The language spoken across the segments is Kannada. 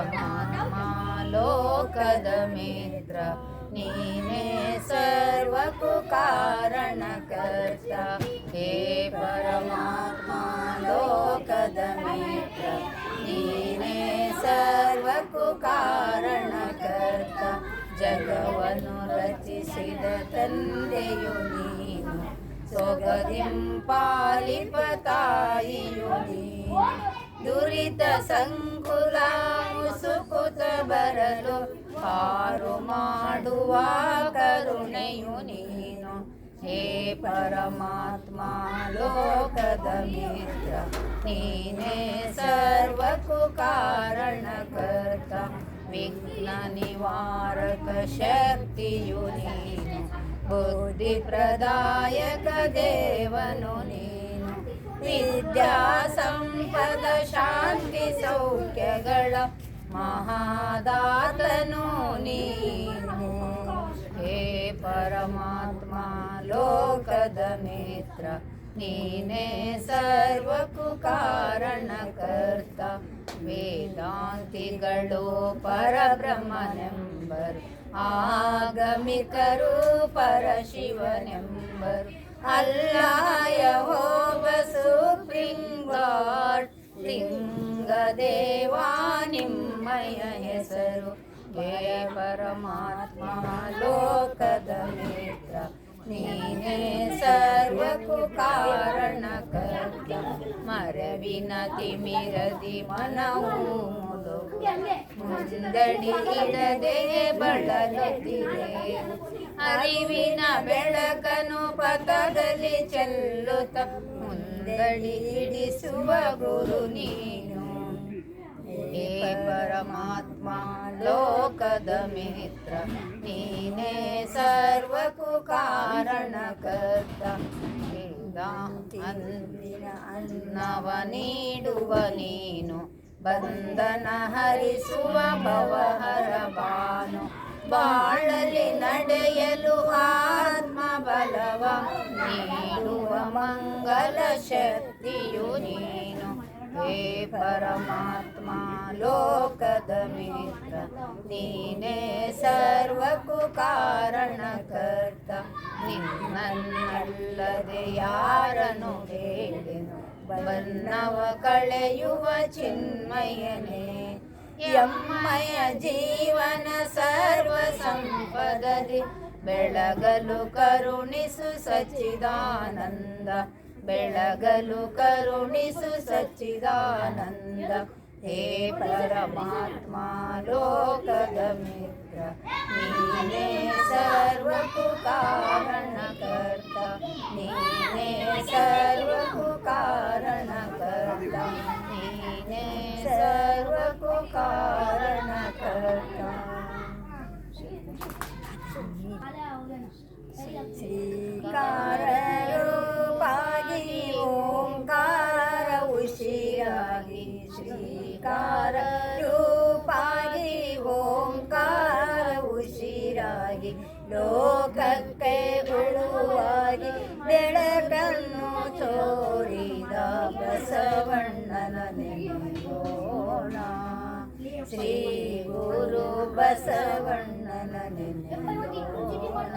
ಪರಮಾತ್ಮ ಲೋಕದ ಮಿತ್ರ ನೀನೇ ಸರ್ವಕ್ಕೂ ಕಾರಣಕರ್ತ. ಹೇ ಪರಮಾತ್ಮ ಲೋಕದ ಮಿತ್ರ ನೀನೇ ಸರ್ವಕ್ಕೂ ಕಾರಣಕರ್ತ. ಜಗವನ್ನು ರಚಿಸಿದ ತಂದೆಯು ನೀನು, ಸೊಗದಿಂಪಾಲಿಪ ತಾಯಿಯು ನೀನು. ದುರಿತ ಸಂಕುಲ ಮುಸುಕುತ ಬರಲು ಪಾರು ಮಾಡುವ ಕರುಣೆಯು ನೀನು. ಹೇ ಪರಮಾತ್ಮ ಲೋಕದ ಮಿತ್ರ ನೀನೇ ಸರ್ವಕ್ಕೂ ಕಾರಣಕರ್ತ. ವಿಘ್ನ ನಿವಾರಕ ಶಕ್ತಿಯು ನೀನು, ಬುದ್ಧಿ ಪ್ರದಾಯಕ ದೇವನು ನೀನು. ವಿದ್ಯಾ ಸಂಪದ ಶಾಂತಿ ಸೌಖ್ಯಗಳ ಮಹಾದಾತನು ನೀನು. ಹೇ ಪರಮಾತ್ಮ ಲೋಕದ ಮಿತ್ರ ನೀನೇ ಸರ್ವಕ್ಕೂ ಕಾರಣಕರ್ತ. ವೇದಾಂತಿಗಳು ಪರಬ್ರಹ್ಮನೆಂಬರು, ಆಗಮಿಕರು ಪರಶಿವನೆಂಬರು. ಅಲ್ಲಾಹ್ ಯೆಹೋವ ಸುಪ್ರೀಂ ಗಾಡ್, ಲಿಂಗದೇವ ನಿಮ್ಮಯ ಹೆಸರು. ಹೇ ಪರಮಾತ್ಮ ಲೋಕದ ಮಿತ್ರ ನೀನೇ ಸರ್ವಕ್ಕೂ ಕಾರಣಕರ್ತ. ಮರವಿನ ತಿಮಿರದಿ ಮನವು ಮುಂದಡಿ ಇಡದೆ ಬಳಲುತ್ತಿದೆ. ಅರಿವಿನ ಬೆಳಕನು ಪಥದಲ್ಲಿ ಚೆಲ್ಲುತ್ತ ಮುಂದಡಿ ಇಡಿಸುವ ಗುರು ನೀನು. ಹೇ ಪರಮಾತ್ಮ ಲೋಕದ ಮಿತ್ರ ನೀನೇ ಸರ್ವಕ್ಕೂ ಕಾರಣಕರ್ತ. ಅಂದಿನ ಅನ್ನವ ನೀಡುವ ನೀನು, ಬಂಧನ ಹರಿಸುವ ಭವಹರ ಬಾನು. ಬಾಳಲಿ ನಡೆಯಲು ಆತ್ಮ ಬಲವ ನೀಡುವ ಮಂಗಲ ಶಕ್ತಿಯು ನೀನು. ಹೇ ಪರಮಾತ್ಮ ಲೋಕದ ಮಿತ್ರ ನೀನೇ ಸರ್ವಕ್ಕೂ ಕಾರಣಕರ್ತ. ನಿನ್ನನ್ನಲ್ಲದೆ ಯಾರನ್ನು ಬೇಡೆನು, ಬನ್ನವ ಕಳೆಯುವ ಚಿನ್ಮಯನೇ. ಎಮ್ಮಯ ಜೀವನ ಸರ್ವ ಸಂಪದದಿ ಬೆಳಗಲು ಕರುಣಿಸು ಸಚ್ಚಿದಾನಂದ. ಬೆಳಗಲು ಕರುಣಿಸು ಸಚ್ಚಿದಾನಂದ. ಹೇ ಪರಮಾತ್ಮ ಲೋಕದ ಮಿತ್ರ ನೀನೇ ಸರ್ವಕ್ಕೂ ಕಾರಣಕರ್ತ. ನೀನೇ ಸರ್ವಕ್ಕೂ ಕಾರಣಕರ್ತ. ನೀನೇ ಸರ್ವಕ್ಕೂ ಕಾರಣಕರ್ತ. ಶ್ರೀಕಾರ ರೂಪಾಗಿ ಓಂಕಾರ ಉಸಿರಾಗಿ. ಶ್ರೀಕಾರ ರೂಪಾಗಿ ಓಂಕಾರ ಉಸಿರಾಗಿ. ಲೋಕಕ್ಕೆ ಬೆಳುವಾಗಿ ಬೆಳಕನ್ನು ತೋರಿದ ಬಸವಣ್ಣನ ನೆನೆಯೋಣ. ಶ್ರೀ ಗುರು ಬಸವಣ್ಣನ ನೆನೆಯೋಣ.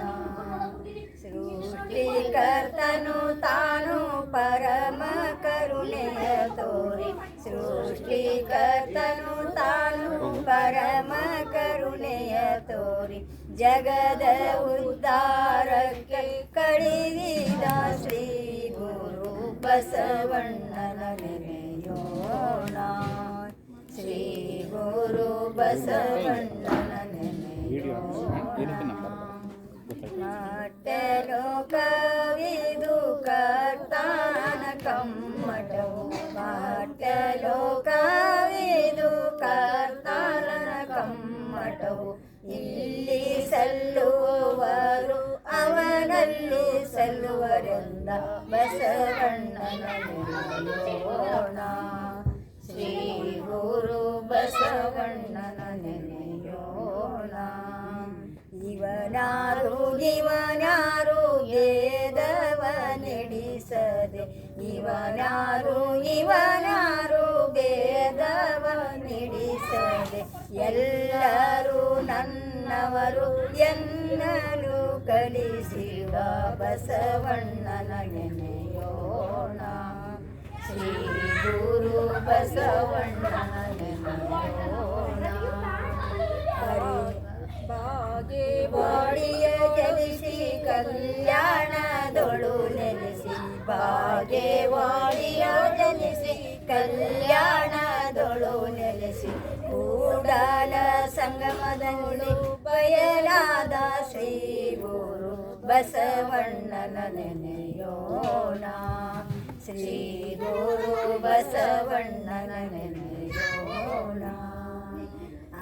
ಸೃಷ್ಟಿಕರ್ತನು ತಾನು ಪರಮ ಕರುಣೆಯ ತೋರಿ. ಸೃಷ್ಟಿಕರ್ತನು ತಾನು ಪರಮ ಕರುಣೆಯ ತೋರಿ. ಜಗದ ಉದ್ಧಾರಕ್ಕೆ ಕಳುಹಿದ ಶ್ರೀ ಗುರು ಬಸವಣ್ಣನ ನೆನೆಯೋಣ. ಶ್ರೀ ಗುರು ಬಸವಣ್ಣನ ನೆನೆಯೋಣ. ನಾಟ್ಯಲೋಕವಿದು ಕರ್ತಾನ ಕಮ್ಮಟವು. ನಾಟ್ಯಲೋಕವಿದು ಕರ್ತಾನ ಕಮ್ಮಟವು. ಇಲ್ಲಿ ಸಲ್ಲುವರು ಅವನಲ್ಲಿ ಸಲ್ಲುವರೆಂದ ಬಸವಣ್ಣನ ನೆನೆಯೋಣ. ಶ್ರೀ ಗುರು ಬಸವಣ್ಣನ ನೆನೆಯೋಣ. ಇವನಾರು ಇವನಾರು ಭೇದವ ನಡೆಸದೆ. ಇವನಾರು ಇವನಾರು ಭೇದವ ನಡೆಸದೆ. ಎಲ್ಲರೂ ನನ್ನವರು ಎನ್ನಲು ಕಲಿಸಿದ ಬಸವಣ್ಣನ ನೆನೆಯೋಣ. ಶ್ರೀ ಗುರು ಬಸವಣ್ಣನ ನೆನೆಯೋಣ. ಬಾಡಿಯ ಜನಿಸಿ ಕಲ್ಯಾಣದೊಳು ನೆಲೆಸಿ, ಬಾಗೇವಾಡಿಯ ಜನಿಸಿ ಕಲ್ಯಾಣದೊಳು ನೆಲೆಸಿ, ಕೂಡಲ ಸಂಗಮದಲ್ಲಿ ಬಯಲಾದ ಶ್ರೀ ಗುರು ಬಸವಣ್ಣನ ನೆನೆಯೋಣ. ಶ್ರೀ ಗುರು ಬಸವಣ್ಣನ ನೆನೆಯೋಣ.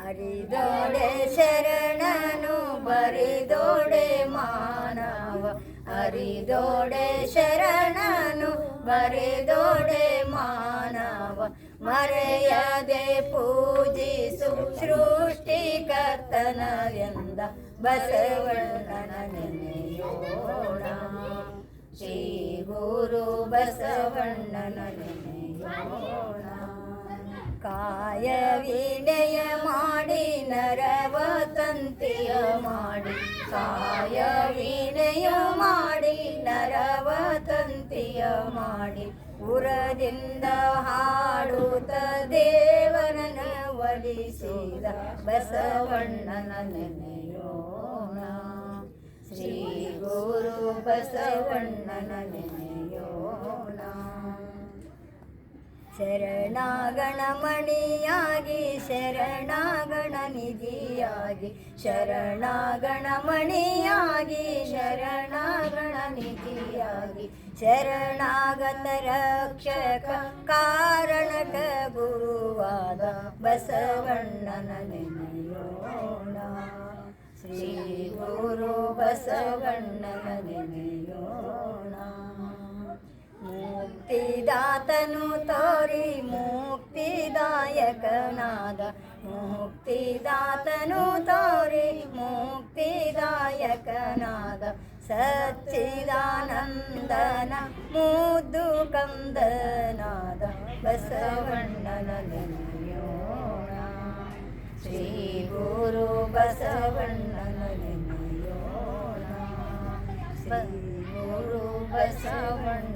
ಹರಿದೋಡೆ ಶರಣನು ಬರಿದೋಡೆ ಮಾನವ, ಹರಿದೋಡೆ ಶರಣನು ಬರಿದೋಡೆ ಮಾನವ, ಮರೆಯದೆ ಪೂಜಿಸು ಸೃಷ್ಟಿಕರ್ತನ ಎಂದ ಬಸವಣ್ಣನ ನೆನೆಯೋಣ. ಶ್ರೀ ಗುರು ಬಸವಣ್ಣನ ನೆನೆಯೋಣ. ಕಾಯ ವಿನಯ ಮಾಡಿ ನರವ ತಂತಿಯ ಮಾಡಿ, ಕಾಯ ವಿನಯ ಮಾಡಿ ನರವ ತಂತಿಯ ಮಾಡಿ, ಉರದಿಂದ ಹಾಡುತ್ತ ದೇವರನ ಒಲಿಸಿದ ಬಸವಣ್ಣನ ನೆನೆಯೋಣ. ಶ್ರೀ ಗುರು ಬಸವಣ್ಣನ ನೆನೆಯೋಣ. ಶರಣಾಗಣಮಣಿಯಾಗಿ ಶರಣಾಗಣ ನಿಧಿಯಾಗಿ, ಶರಣಾಗಣಮಣಿಯಾಗಿ ಶರಣಾಗಣ ನಿಧಿಯಾಗಿ, ಶರಣಾಗತ ರಕ್ಷಕ ಕಾರಣಕ ಗುರುವಾದ ಬಸವಣ್ಣನ ನೆನೆಯೋಣ. ಶ್ರೀ ಗುರು ಬಸವಣ್ಣನ ನೆನೆಯೋಣ. ಮುಕ್ತಿದಾತನು ತೋರಿ ಮುಕ್ತಿದಾಯಕನಾದ, ಮುಕ್ತಿದಾತನು ತೋರಿ ಮುಕ್ತಿದಾಯಕನಾದ, ಸಚ್ಚಿದಾನಂದನ ಮುದ್ದು ಕಂದನಾದ ಬಸವಣ್ಣನ ನೆನೆಯೋಣ. ಶ್ರೀ ಗುರು ಬಸವಣ್ಣನ ನೆನೆಯೋಣ. ಶ್ರೀ ಗುರು ಬಸವಣ್ಣ